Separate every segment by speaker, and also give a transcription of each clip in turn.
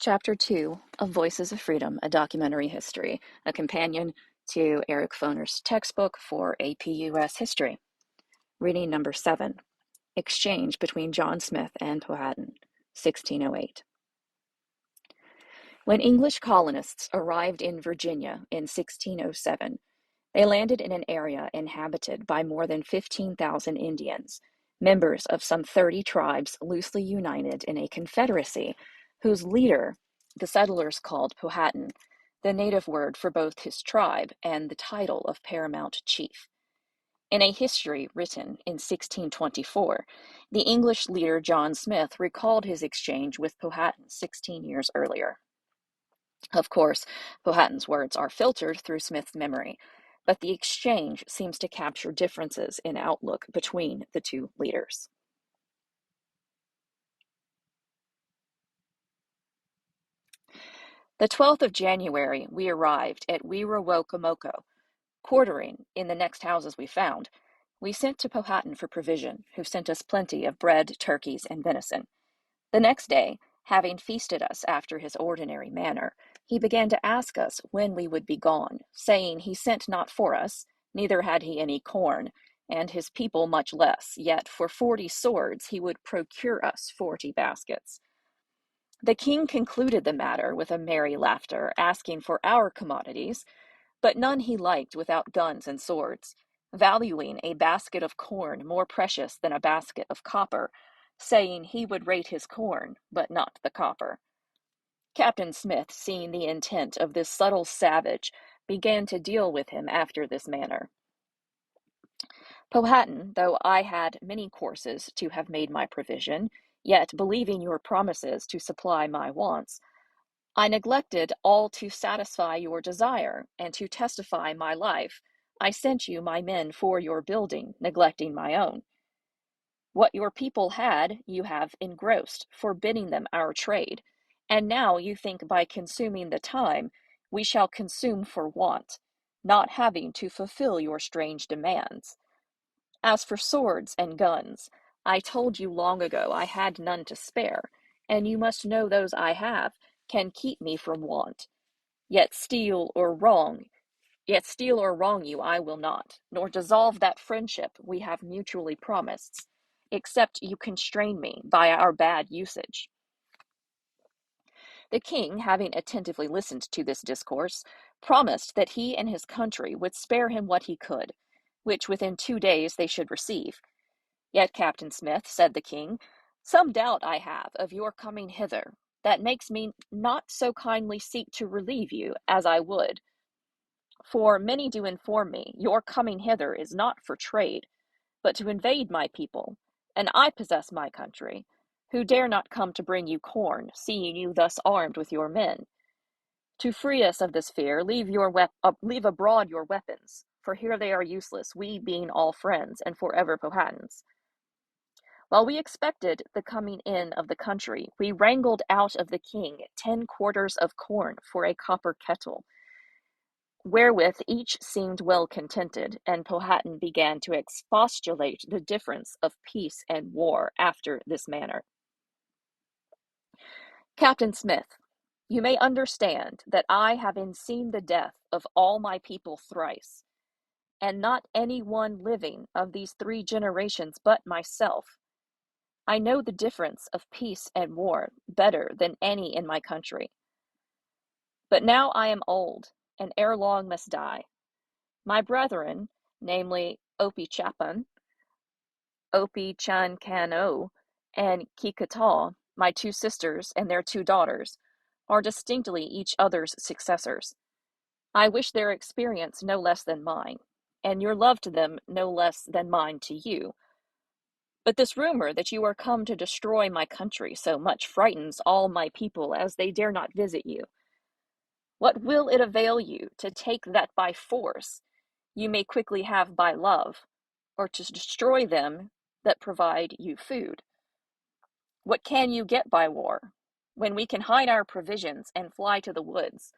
Speaker 1: Chapter 2 of Voices of Freedom, A Documentary History, a companion to Eric Foner's textbook for APUS History. Reading number 7, Exchange between John Smith and Powhatan, 1608. When English colonists arrived in Virginia in 1607, they landed in an area inhabited by more than 15,000 Indians, members of some 30 tribes loosely united in a confederacy, whose leader the settlers called Powhatan, the native word for both his tribe and the title of paramount chief. In a history written in 1624, the English leader John Smith recalled his exchange with Powhatan 16 years earlier. Of course, Powhatan's words are filtered through Smith's memory, but the exchange seems to capture differences in outlook between the two leaders. The 12th of January, we arrived at Werowocomoco. Quartering in the next houses we found, we sent to Powhatan for provision, who sent us plenty of bread, turkeys, and venison. The next day, having feasted us after his ordinary manner, he began to ask us when we would be gone, saying he sent not for us, neither had he any corn, and his people much less, yet for 40 swords he would procure us 40 baskets. The king concluded the matter with a merry laughter, asking for our commodities, but none he liked without guns and swords, valuing a basket of corn more precious than a basket of copper, saying he would rate his corn, but not the copper. Captain Smith, seeing the intent of this subtle savage, began to deal with him after this manner. Powhatan, though I had many courses to have made my provision, yet believing your promises to supply my wants, I neglected all to satisfy your desire, and to testify my life, I sent you my men for your building, neglecting my own. What your people had, you have engrossed, forbidding them our trade, and now you think by consuming the time, we shall consume for want, not having to fulfill your strange demands. As for swords and guns, I told you long ago I had none to spare, and you must know those I have can keep me from want. Yet steal or wrong you I will not, nor dissolve that friendship we have mutually promised, except you constrain me by our bad usage. The king, having attentively listened to this discourse, promised that he and his country would spare him what he could, which within 2 days they should receive. Yet, Captain Smith, said the king, some doubt I have of your coming hither, that makes me not so kindly seek to relieve you as I would. For many do inform me your coming hither is not for trade, but to invade my people, and I possess my country, who dare not come to bring you corn, seeing you thus armed with your men. To free us of this fear, leave abroad your weapons, for here they are useless, we being all friends, and forever Powhatans. While we expected the coming in of the country, we wrangled out of the king 10 quarters of corn for a copper kettle, wherewith each seemed well contented, and Powhatan began to expostulate the difference of peace and war after this manner. Captain Smith, you may understand that I, having seen the death of all my people thrice, and not any one living of these 3 generations but myself, I know the difference of peace and war better than any in my country. But now I am old, and ere long must die. My brethren, namely Opi-Chapan, Opi-Chan-Can-O, and Kikataw, my 2 sisters and their 2 daughters, are distinctly each other's successors. I wish their experience no less than mine, and your love to them no less than mine to you. But this rumor that you are come to destroy my country so much frightens all my people, as they dare not visit you. What will it avail you to take that by force you may quickly have by love, or to destroy them that provide you food? What can you get by war, when we can hide our provisions and fly to the woods,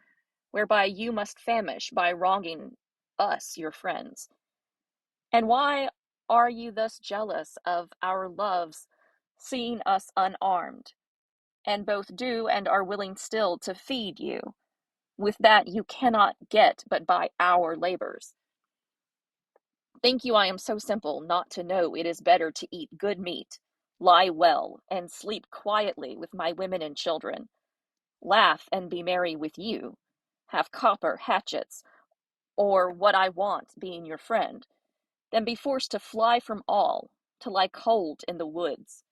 Speaker 1: whereby you must famish by wronging us, your friends? And why are you thus jealous of our loves, seeing us unarmed? and both do and are willing still to feed you. With that you cannot get but by our labors. Think you I am so simple not to know it is better to eat good meat, lie well, and sleep quietly with my women and children, laugh and be merry with you, have copper hatchets, or what I want, being your friend, than be forced to fly from all, to lie cold in the woods,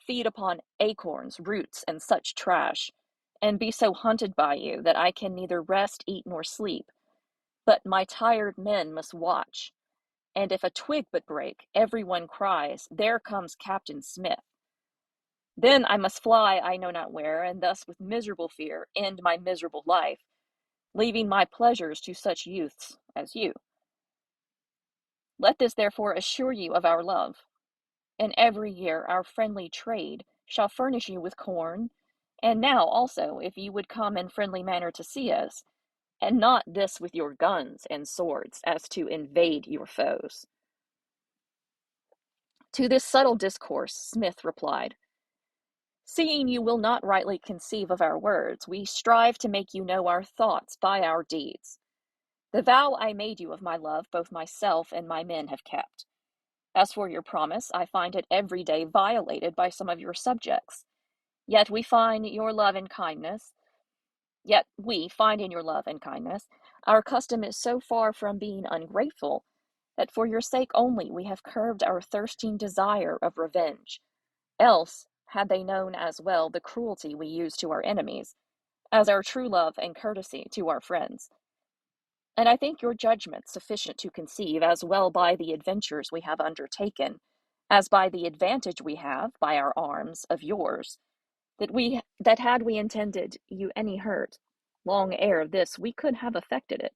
Speaker 1: feed upon acorns, roots, and such trash, and be so hunted by you that I can neither rest, eat, nor sleep, but my tired men must watch, and if a twig but break, every one cries, there comes Captain Smith. Then I must fly I know not where, and thus with miserable fear end my miserable life, leaving my pleasures to such youths as you. Let this therefore assure you of our love, and every year our friendly trade shall furnish you with corn, and now also, if you would come in friendly manner to see us, and not this with your guns and swords, as to invade your foes. To this subtle discourse Smith replied, Seeing you will not rightly conceive of our words, we strive to make you know our thoughts by our deeds. The vow I made you of my love, both myself and my men have kept. As for your promise, I find it every day violated by some of your subjects. Yet we find your love and kindness. Yet we find in your love and kindness, our custom is so far from being ungrateful, that for your sake only we have curbed our thirsting desire of revenge. Else, had they known as well the cruelty we use to our enemies, as our true love and courtesy to our friends. And I think your judgment sufficient to conceive, as well by the adventures we have undertaken, as by the advantage we have, by our arms, of yours, that had we intended you any hurt, long ere this we could have effected it.